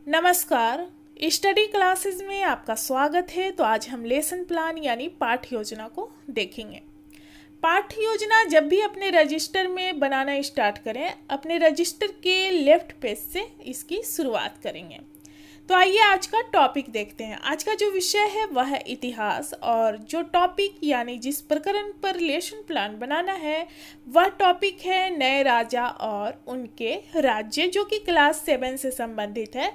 नमस्कार। Study classes में आपका स्वागत है। तो आज हम लेसन प्लान यानी पाठ योजना को देखेंगे। पाठ योजना जब भी अपने रजिस्टर में बनाना स्टार्ट करें, अपने रजिस्टर के लेफ्ट पेज से इसकी शुरुआत करेंगे। तो आइए आज का टॉपिक देखते हैं। आज का जो विषय है वह है इतिहास, और जो टॉपिक यानी जिस प्रकरण पर लेसन प्लान बनाना है वह टॉपिक है नए राजा और उनके राज्य, जो कि क्लास 7 से संबंधित है।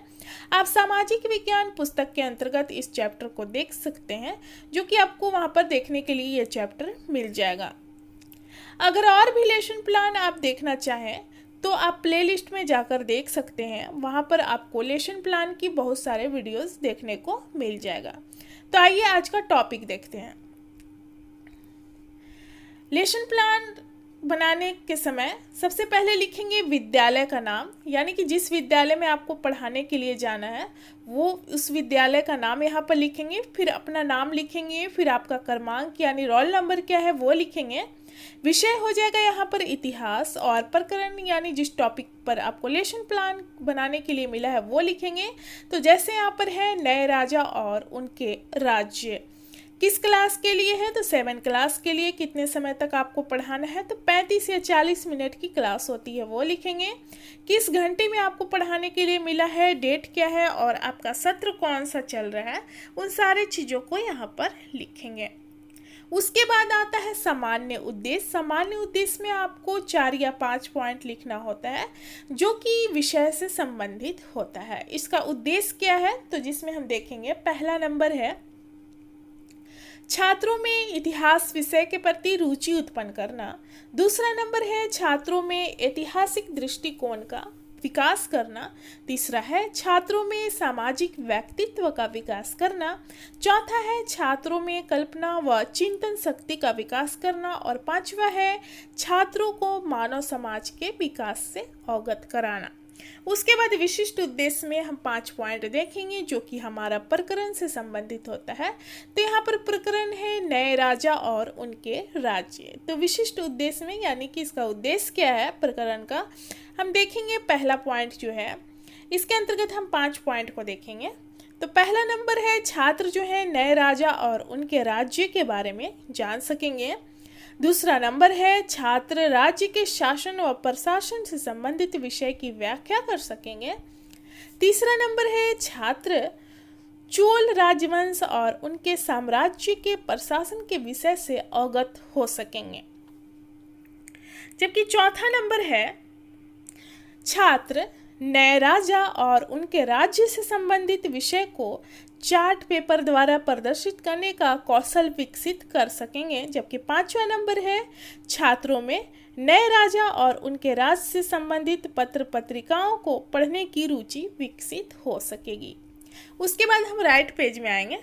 आप सामाजिक विज्ञान पुस्तक के अंतर्गत इस चैप्टर को देख सकते हैं, जो कि आपको वहां पर देखने के लिए ये चैप्टर मिल जाएगा। अगर और भी लेसन प्लान आप देखना चाहें तो आप प्लेलिस्ट में जाकर देख सकते हैं। वहाँ पर आपको लेसन प्लान की बहुत सारे वीडियोस देखने को मिल जाएगा। तो आइए आज का टॉपिक देखते हैं। लेसन प्लान बनाने के समय सबसे पहले लिखेंगे विद्यालय का नाम, यानी कि जिस विद्यालय में आपको पढ़ाने के लिए जाना है वो उस विद्यालय का नाम यहाँ पर लिखेंगे। फिर अपना नाम लिखेंगे, फिर आपका क्रमांक यानी रोल नंबर क्या है वो लिखेंगे। विषय हो जाएगा यहाँ पर इतिहास, और प्रकरण यानी जिस टॉपिक पर आपको लेसन प्लान बनाने के लिए मिला है वो लिखेंगे। तो जैसे यहाँ पर है नए राजा और उनके राज्य, किस क्लास के लिए है तो 7 क्लास के लिए। कितने समय तक आपको पढ़ाना है तो 35 या 40 मिनट की क्लास होती है वो लिखेंगे। किस घंटे में आपको पढ़ाने के लिए मिला है, डेट क्या है और आपका सत्र कौन सा चल रहा है, उन सारी चीज़ों को यहाँ पर लिखेंगे। उसके बाद आता है सामान्य उद्देश्य। सामान्य उद्देश्य में आपको 4 या 5 पॉइंट लिखना होता है, जो कि विषय से संबंधित होता है। इसका उद्देश्य क्या है तो जिसमें हम देखेंगे, पहला नंबर है छात्रों में इतिहास विषय के प्रति रुचि उत्पन्न करना। दूसरा नंबर है छात्रों में ऐतिहासिक दृष्टिकोण का विकास करना। तीसरा है छात्रों में सामाजिक व्यक्तित्व का विकास करना। चौथा है छात्रों में कल्पना व चिंतन शक्ति का विकास करना। और पांचवा है छात्रों को मानव समाज के विकास से अवगत कराना। उसके बाद विशिष्ट उद्देश्य में हम 5 पॉइंट देखेंगे, जो कि हमारा प्रकरण से संबंधित होता है। तो यहाँ पर प्रकरण है नए राजा और उनके राज्य। तो विशिष्ट उद्देश्य में यानी कि इसका उद्देश्य क्या है प्रकरण का, हम देखेंगे। पहला पॉइंट जो है इसके अंतर्गत हम 5 पॉइंट को देखेंगे। तो पहला नंबर है छात्र जो है नए राजा और उनके राज्य के बारे में जान सकेंगे। दूसरा नंबर है छात्र राज्य के शासन व प्रशासन से संबंधित विषय की व्याख्या कर सकेंगे। तीसरा नंबर है छात्र चोल राजवंश और उनके साम्राज्य के प्रशासन के विषय से अवगत हो सकेंगे। जबकि चौथा नंबर है छात्र नए राजा और उनके राज्य से संबंधित विषय को चार्ट पेपर द्वारा प्रदर्शित करने का कौशल विकसित कर सकेंगे। जबकि 5वां नंबर है छात्रों में नए राजा और उनके राज्य से संबंधित पत्र पत्रिकाओं को पढ़ने की रुचि विकसित हो सकेगी। उसके बाद हम राइट पेज में आएंगे।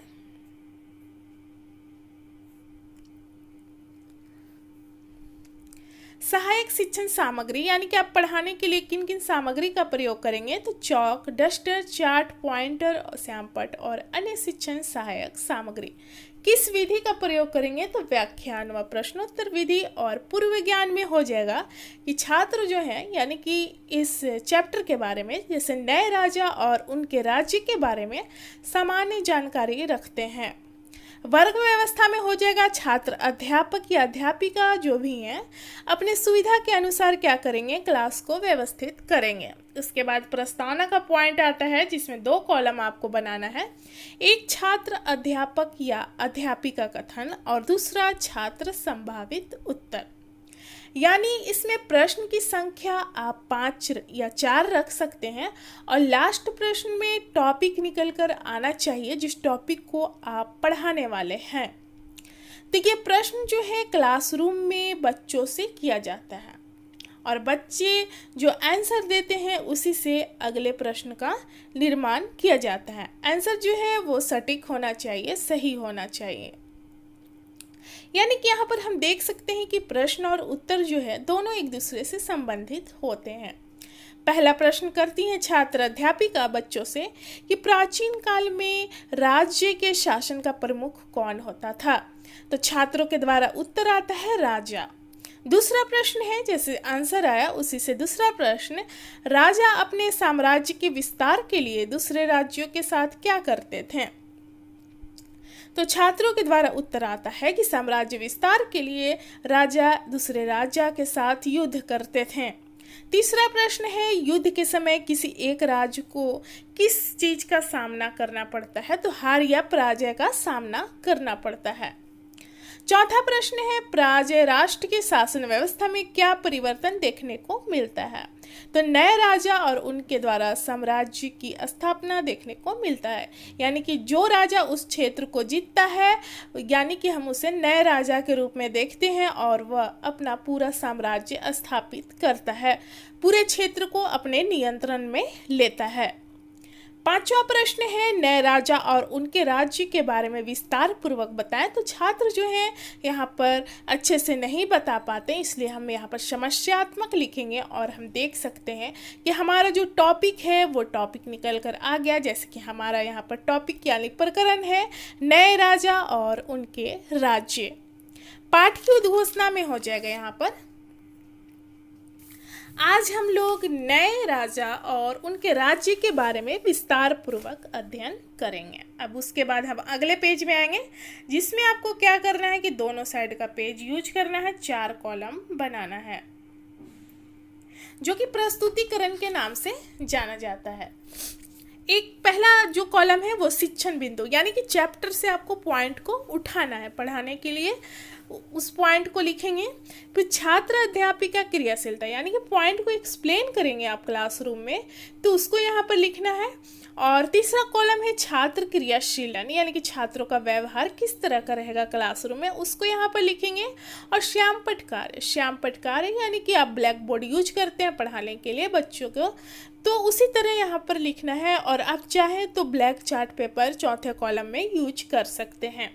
सहायक शिक्षण सामग्री, यानी कि आप पढ़ाने के लिए किन किन सामग्री का प्रयोग करेंगे तो चौक, डस्टर, चार्ट, पॉइंटर, श्यामपट्ट और अन्य शिक्षण सहायक सामग्री। किस विधि का प्रयोग करेंगे तो व्याख्यान व प्रश्नोत्तर विधि। और पूर्व ज्ञान में हो जाएगा कि छात्र जो है यानी कि इस चैप्टर के बारे में, जैसे नए राजा और उनके राज्य के बारे में सामान्य जानकारी रखते हैं। वर्ग व्यवस्था में हो जाएगा छात्र अध्यापक या अध्यापिका जो भी हैं अपने सुविधा के अनुसार क्या करेंगे, क्लास को व्यवस्थित करेंगे। उसके बाद प्रस्तावना का पॉइंट आता है, जिसमें 2 कॉलम आपको बनाना है। एक छात्र अध्यापक या अध्यापिका कथन और दूसरा छात्र संभावित उत्तर। यानी इसमें प्रश्न की संख्या आप 5 या 4 रख सकते हैं, और लास्ट प्रश्न में टॉपिक निकल कर आना चाहिए जिस टॉपिक को आप पढ़ाने वाले हैं। तो ये प्रश्न जो है क्लासरूम में बच्चों से किया जाता है, और बच्चे जो आंसर देते हैं उसी से अगले प्रश्न का निर्माण किया जाता है। आंसर जो है वो सटीक होना चाहिए, सही होना चाहिए। यानी कि यहाँ पर हम देख सकते हैं कि प्रश्न और उत्तर जो है दोनों एक दूसरे से संबंधित होते हैं। पहला प्रश्न करती हैं छात्र अध्यापिका बच्चों से कि प्राचीन काल में राज्य के शासन का प्रमुख कौन होता था। तो छात्रों के द्वारा उत्तर आता है राजा। दूसरा प्रश्न है, जैसे आंसर आया उसी से दूसरा प्रश्न, राजा अपने साम्राज्य के विस्तार के लिए दूसरे राज्यों के साथ क्या करते थे? तो छात्रों के द्वारा उत्तर आता है कि साम्राज्य विस्तार के लिए राजा दूसरे राज्य के साथ युद्ध करते थे। तीसरा प्रश्न है, युद्ध के समय किसी एक राज्य को किस चीज का सामना करना पड़ता है? तो हार या पराजय का सामना करना पड़ता है। चौथा प्रश्न है, पराजय राष्ट्र की शासन व्यवस्था में क्या परिवर्तन देखने को मिलता है? तो नए राजा और उनके द्वारा साम्राज्य की स्थापना देखने को मिलता है, यानी कि जो राजा उस क्षेत्र को जीतता है, यानी कि हम उसे नए राजा के रूप में देखते हैं और वह अपना पूरा साम्राज्य स्थापित करता है, पूरे क्षेत्र को अपने नियंत्रण में लेता है। पांचवा प्रश्न है, नए राजा और उनके राज्य के बारे में विस्तार पूर्वक बताएं। तो छात्र जो हैं यहाँ पर अच्छे से नहीं बता पाते, इसलिए हम यहाँ पर समस्यात्मक लिखेंगे और हम देख सकते हैं कि हमारा जो टॉपिक है वो टॉपिक निकल कर आ गया। जैसे कि हमारा यहाँ पर टॉपिक यानी प्रकरण है नए राजा और उनके राज्य। पाठ की उद्घोषणा में हो जाएगा यहाँ पर, आज हम लोग नए राजा और उनके राज्य के बारे में विस्तार पूर्वक अध्ययन करेंगे। अब उसके बाद हम अगले पेज में आएंगे, जिसमें आपको क्या करना है कि दोनों साइड का पेज यूज करना है, 4 कॉलम बनाना है, जो कि प्रस्तुतिकरण के नाम से जाना जाता है। एक पहला जो कॉलम है वो शिक्षण बिंदु, यानी कि चैप्टर से आपको पॉइंट को उठाना है पढ़ाने के लिए, उस पॉइंट को लिखेंगे। फिर छात्र अध्यापिका क्रियाशीलता, यानी कि पॉइंट को एक्सप्लेन करेंगे आप क्लासरूम में, तो उसको यहाँ पर लिखना है। और तीसरा कॉलम है छात्र क्रियाशीलन, यानी कि छात्रों का व्यवहार किस तरह का रहेगा क्लासरूम में, उसको यहाँ पर लिखेंगे। और श्याम पट कार्य यानी कि आप ब्लैक बोर्ड यूज करते हैं पढ़ाने के लिए बच्चों को, तो उसी तरह यहाँ पर लिखना है। और आप चाहें तो ब्लैक चार्ट पेपर चौथे कॉलम में यूज कर सकते हैं।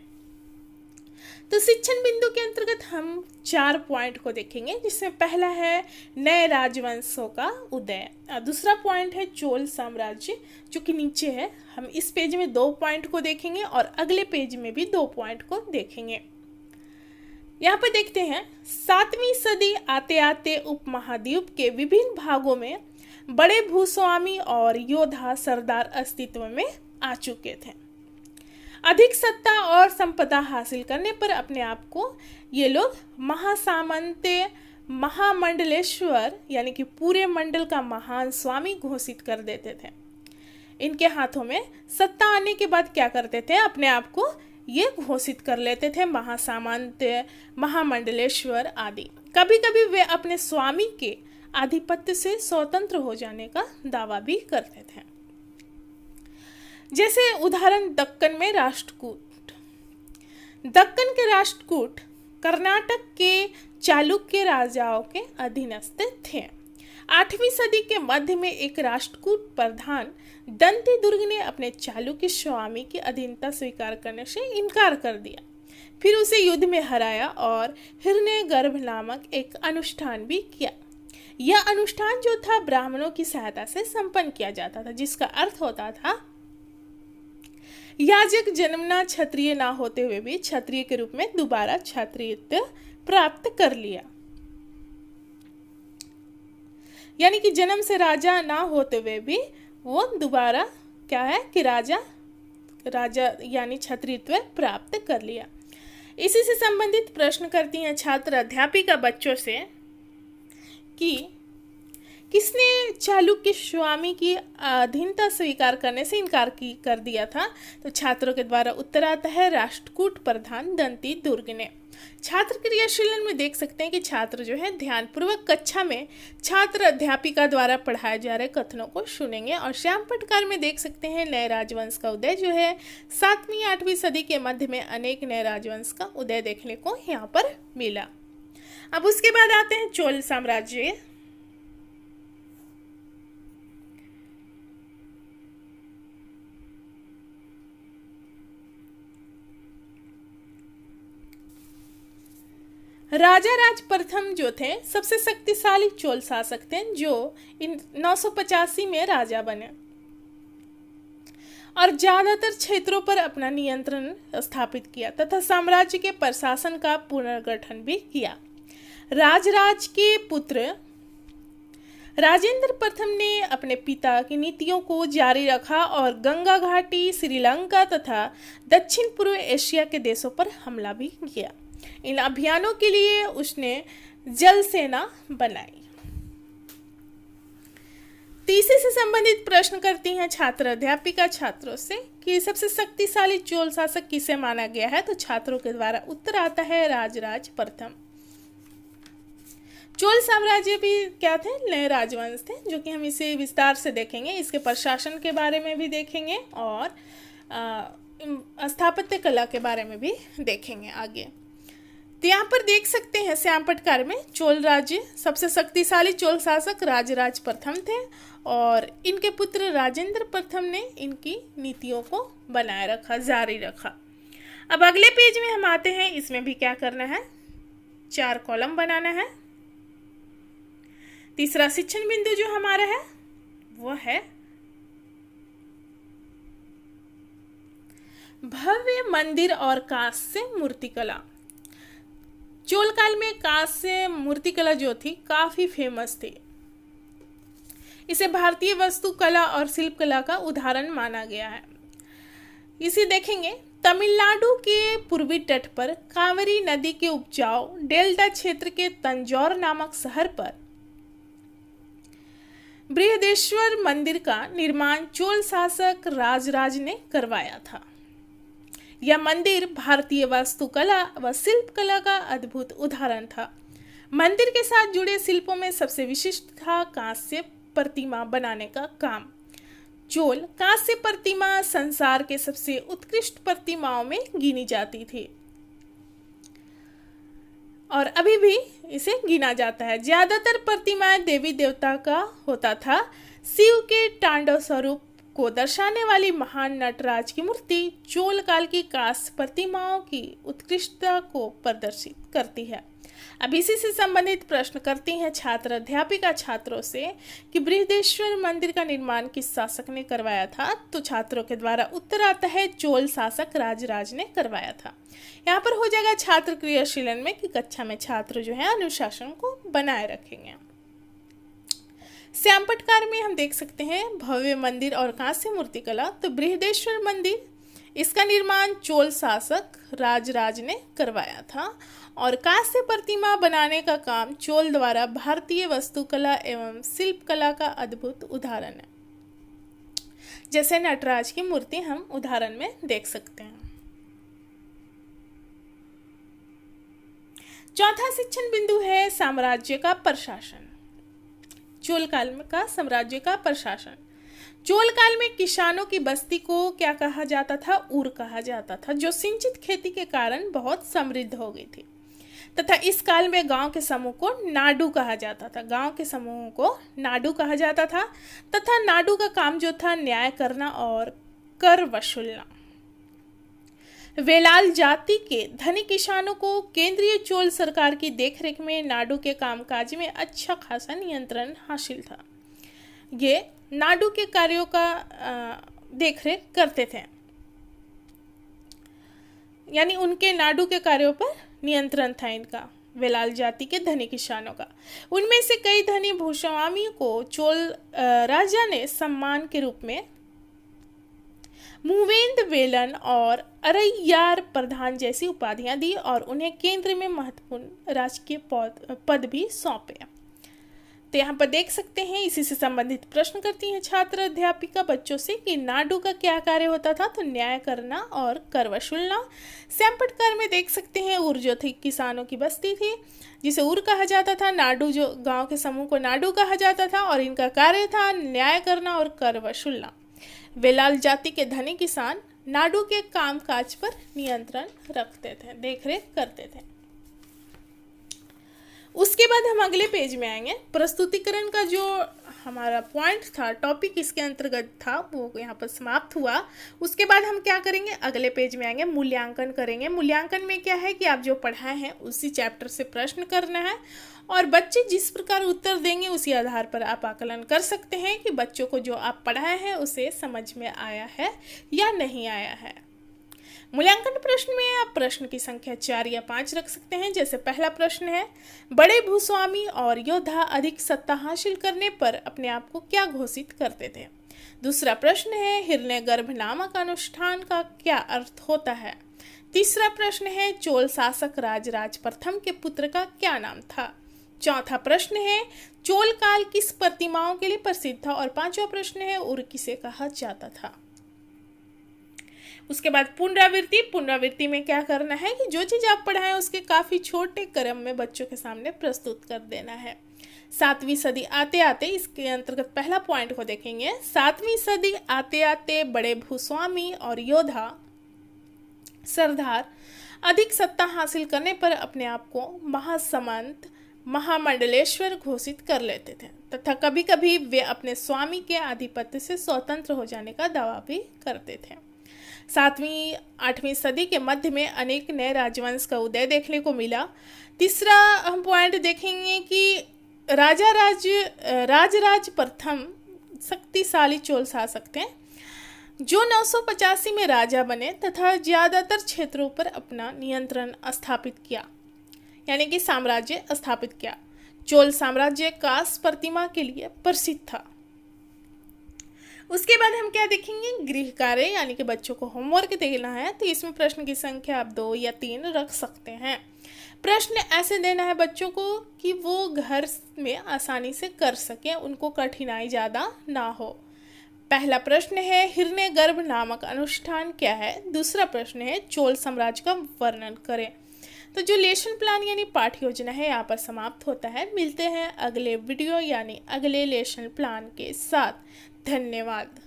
तो शिक्षण बिंदु के अंतर्गत हम 4 पॉइंट को देखेंगे, जिसमें पहला है नए राजवंशों का उदय, दूसरा पॉइंट है चोल साम्राज्य जो कि नीचे है। हम इस पेज में 2 पॉइंट को देखेंगे और अगले पेज में भी 2 पॉइंट को देखेंगे। यहाँ पर देखते हैं, 7वीं सदी आते आते उपमहाद्वीप के विभिन्न भागों में बड़े भूस्वामी और योद्धा सरदार अस्तित्व में आ चुके थे। अधिक सत्ता और संपदा हासिल करने पर अपने आप को ये लोग महासामंत, महामंडलेश्वर यानी कि पूरे मंडल का महान स्वामी घोषित कर देते थे। इनके हाथों में सत्ता आने के बाद क्या करते थे, अपने आप को ये घोषित कर लेते थे महासामंत, महामंडलेश्वर आदि। कभी कभी वे अपने स्वामी के आधिपत्य से स्वतंत्र हो जाने का दावा भी करते थे। जैसे उदाहरण दक्कन में राष्ट्रकूट। दक्कन के राष्ट्रकूट कर्नाटक के चालुक्य राजाओं के अधीनस्थ थे। 8वीं सदी के मध्य में एक राष्ट्रकूट प्रधान दंती दुर्ग ने अपने चालुक्य स्वामी की अधीनता स्वीकार करने से इनकार कर दिया, फिर उसे युद्ध में हराया और हिरण्यगर्भ नामक एक अनुष्ठान भी किया। यह अनुष्ठान जो था ब्राह्मणों की सहायता से संपन्न किया जाता था, जिसका अर्थ होता था याजक जन्मना क्षत्रिय ना होते हुए भी क्षत्रिय के रूप में दोबारा क्षत्रियत्व प्राप्त कर लिया। यानी कि जन्म से राजा ना होते हुए भी वो दोबारा क्या है कि राजा यानी क्षत्रियत्व प्राप्त कर लिया। इसी से संबंधित प्रश्न करती हैं छात्र अध्यापिका बच्चों से कि किसने चालुक्य स्वामी की अधीनता स्वीकार करने से इनकार कर दिया था। तो छात्रों के द्वारा उत्तर आता है राष्ट्रकूट प्रधान दंती दुर्ग ने। छात्र क्रियाशीलन में देख सकते हैं कि छात्र जो है ध्यानपूर्वक कक्षा में छात्र अध्यापिका द्वारा पढ़ाए जा रहे कथनों को सुनेंगे। और श्याम पटकार में देख सकते हैं नए राजवंश का उदय जो है 7वीं 8वीं सदी के मध्य में अनेक नए राजवंश का उदय देखने को यहाँ पर मिला। अब उसके बाद आते हैं चोल साम्राज्य। राजा राज प्रथम जो थे सबसे शक्तिशाली चोल शासक थे, जो 985 में राजा बने और ज्यादातर क्षेत्रों पर अपना नियंत्रण स्थापित किया तथा साम्राज्य के प्रशासन का पुनर्गठन भी किया। राजराज के पुत्र राजेंद्र प्रथम ने अपने पिता की नीतियों को जारी रखा और गंगा घाटी, श्रीलंका तथा दक्षिण पूर्व एशिया के देशों पर हमला भी किया। इन अभियानों के लिए उसने जल सेना बनाई। तीसरे से संबंधित प्रश्न करती हैं छात्र अध्यापिका छात्रों से कि सबसे शक्तिशाली चोल शासक किसे माना गया है, तो छात्रों के द्वारा उत्तर आता है राजराज प्रथम। चोल साम्राज्य भी क्या थे, नए राजवंश थे, जो कि हम इसे विस्तार से देखेंगे, इसके प्रशासन के बारे में भी देखेंगे और स्थापत्य कला के बारे में भी देखेंगे आगे। तो यहाँ पर देख सकते हैं श्याम पटकार में चोल राज्य सबसे शक्तिशाली चोल शासक राजराज प्रथम थे और इनके पुत्र राजेंद्र प्रथम ने इनकी नीतियों को बनाए रखा, जारी रखा। अब अगले पेज में हम आते हैं, इसमें भी क्या करना है, 4 कॉलम बनाना है। तीसरा शिक्षण बिंदु जो हमारा है वो है भव्य मंदिर और कांस्य मूर्तिकला। चोल काल में कांस्य मूर्तिकला जो थी काफी फेमस थी। इसे भारतीय वास्तुकला और शिल्पकला का उदाहरण माना गया है। इसे देखेंगे, तमिलनाडु के पूर्वी तट पर कावेरी नदी के उपजाऊ डेल्टा क्षेत्र के तंजौर नामक शहर पर बृहदेश्वर मंदिर का निर्माण चोल शासक राजराज ने करवाया था। यह मंदिर भारतीय वास्तुकला व शिल्पकला का अद्भुत उदाहरण था। मंदिर के साथ जुड़े शिल्पों में सबसे विशिष्ट था कांस्य प्रतिमा बनाने का काम। चोल कांस्य प्रतिमा संसार के सबसे उत्कृष्ट प्रतिमाओं में गिनी जाती थी और अभी भी इसे गिना जाता है। ज्यादातर प्रतिमाएं देवी देवता का होता था। शिव के तांडव स्वरूप को दर्शाने वाली महान नटराज की मूर्ति चोल काल की कांस्य प्रतिमाओं की उत्कृष्टता को प्रदर्शित करती है। अब इसी से संबंधित प्रश्न करती हैं छात्र अध्यापिका छात्रों से कि बृहदेश्वर मंदिर का निर्माण किस शासक ने करवाया था, तो छात्रों के द्वारा उत्तर आता है चोल शासक राजराज ने करवाया था। यहाँ पर हो जाएगा छात्र क्रियाशीलन में कि कक्षा में छात्र जो है अनुशासन को बनाए रखेंगे। श्याम पटकार में हम देख सकते हैं भव्य मंदिर और कांस्य मूर्तिकला। तो बृहदेश्वर मंदिर, इसका निर्माण चोल शासक राजराज ने करवाया था और कांस्य प्रतिमा बनाने का काम चोल द्वारा भारतीय वास्तुकला एवं शिल्पकला का अद्भुत उदाहरण है। जैसे नटराज की मूर्ति हम उदाहरण में देख सकते हैं। चौथा शिक्षण बिंदु है साम्राज्य का प्रशासन। चोल काल में का साम्राज्य का प्रशासन। चोल काल में किसानों की बस्ती को क्या कहा जाता था, उर कहा जाता था, जो सिंचित खेती के कारण बहुत समृद्ध हो गई थी तथा इस काल में गांव के समूह को नाडू कहा जाता था। गांव के समूह को नाडू कहा जाता था तथा नाडू का काम जो था न्याय करना और कर वसूलना। वेलाल जाति के धनी किसानों को केंद्रीय चोल सरकार की देखरेख में नाडू के कामकाज में अच्छा खासा नियंत्रण हासिल था। ये नाडू के कार्यों का देखरेख करते थे, यानी उनके नाडू के कार्यों पर नियंत्रण था इनका, वेलाल जाति के धनी किसानों का। उनमें से कई धनी भूस्वामियों को चोल राजा ने सम्मान के रूप में मूवेंद वेलन और अरैयार प्रधान जैसी उपाधियां दी और उन्हें केंद्र में महत्वपूर्ण राजकीय पद भी सौंपे। तो यहाँ पर देख सकते हैं, इसी से संबंधित प्रश्न करती हैं छात्र अध्यापिका बच्चों से कि नाडू का क्या कार्य होता था, तो न्याय करना और कर वसूलना। श्याम पटकार में देख सकते हैं उर जो थी किसानों की बस्ती थी जिसे उर कहा जाता था। नाडू जो गांव के समूह को नाडू कहा जाता था और इनका कार्य था न्याय करना और कर वसूलना। वेलाल जाति के धनी किसान नाडू के कामकाज पर नियंत्रण रखते थे, देखरेख करते थे। उसके बाद हम अगले पेज में आएंगे। प्रस्तुतिकरण का जो हमारा पॉइंट था, टॉपिक इसके अंतर्गत था, वो यहाँ पर समाप्त हुआ। उसके बाद हम क्या करेंगे, अगले पेज में आएंगे, मूल्यांकन करेंगे। मूल्यांकन में क्या है कि आप जो पढ़ाए हैं उसी चैप्टर से प्रश्न करना है और बच्चे जिस प्रकार उत्तर देंगे उसी आधार पर आप आकलन कर सकते हैं कि बच्चों को जो आप पढ़ाए हैं उसे समझ में आया है या नहीं आया है। मूल्यांकन प्रश्न में आप प्रश्न की संख्या 4 या 5 रख सकते हैं। जैसे पहला प्रश्न है, बड़े भूस्वामी और योद्धा अधिक सत्ता हासिल करने पर अपने आप को क्या घोषित करते थे। दूसरा प्रश्न है, हिरण्यगर्भ नामक अनुष्ठान का क्या अर्थ होता है। तीसरा प्रश्न है, चोल शासक राजराज प्रथम के पुत्र का क्या नाम था। चौथा प्रश्न है, चोल काल किस प्रतिमाओं के लिए प्रसिद्ध था। और पांचवा प्रश्न है, उर किसे कहा जाता था। उसके बाद पुनरावृत्ति में क्या करना है कि जो चीज़ आप पढ़ाएं उसके काफ़ी छोटे क्रम में बच्चों के सामने प्रस्तुत कर देना है। 7वीं सदी आते आते, इसके अंतर्गत पहला पॉइंट को देखेंगे। 7वीं सदी आते आते बड़े भूस्वामी और योद्धा सरदार अधिक सत्ता हासिल करने पर अपने आप को महासमंत महामंडलेश्वर घोषित कर लेते थे तथा कभी कभी वे अपने स्वामी के आधिपत्य से स्वतंत्र हो जाने का दावा भी करते थे। 7वीं 8वीं सदी के मध्य में अनेक नए राजवंश का उदय देखने को मिला। तीसरा हम पॉइंट देखेंगे कि राजराज प्रथम शक्तिशाली चोल शासक थे जो 985 में राजा बने तथा ज़्यादातर क्षेत्रों पर अपना नियंत्रण स्थापित किया, यानी कि साम्राज्य स्थापित किया। चोल साम्राज्य कांस्य प्रतिमा के लिए प्रसिद्ध था। उसके बाद हम क्या देखेंगे, गृह कार्य, यानी कि बच्चों को होमवर्क देना है। तो इसमें प्रश्न की संख्या आप 2 या 3 रख सकते हैं। प्रश्न ऐसे देना है बच्चों को कि वो घर में आसानी से कर सकें, उनको कठिनाई ज़्यादा ना हो। पहला प्रश्न है, हिरण्यगर्भ नामक अनुष्ठान क्या है। दूसरा प्रश्न है, चोल साम्राज्य का वर्णन करें। तो जो लेसन प्लान यानी पाठ योजना है यहाँ पर समाप्त होता है। मिलते हैं अगले वीडियो यानी अगले लेसन प्लान के साथ। धन्यवाद।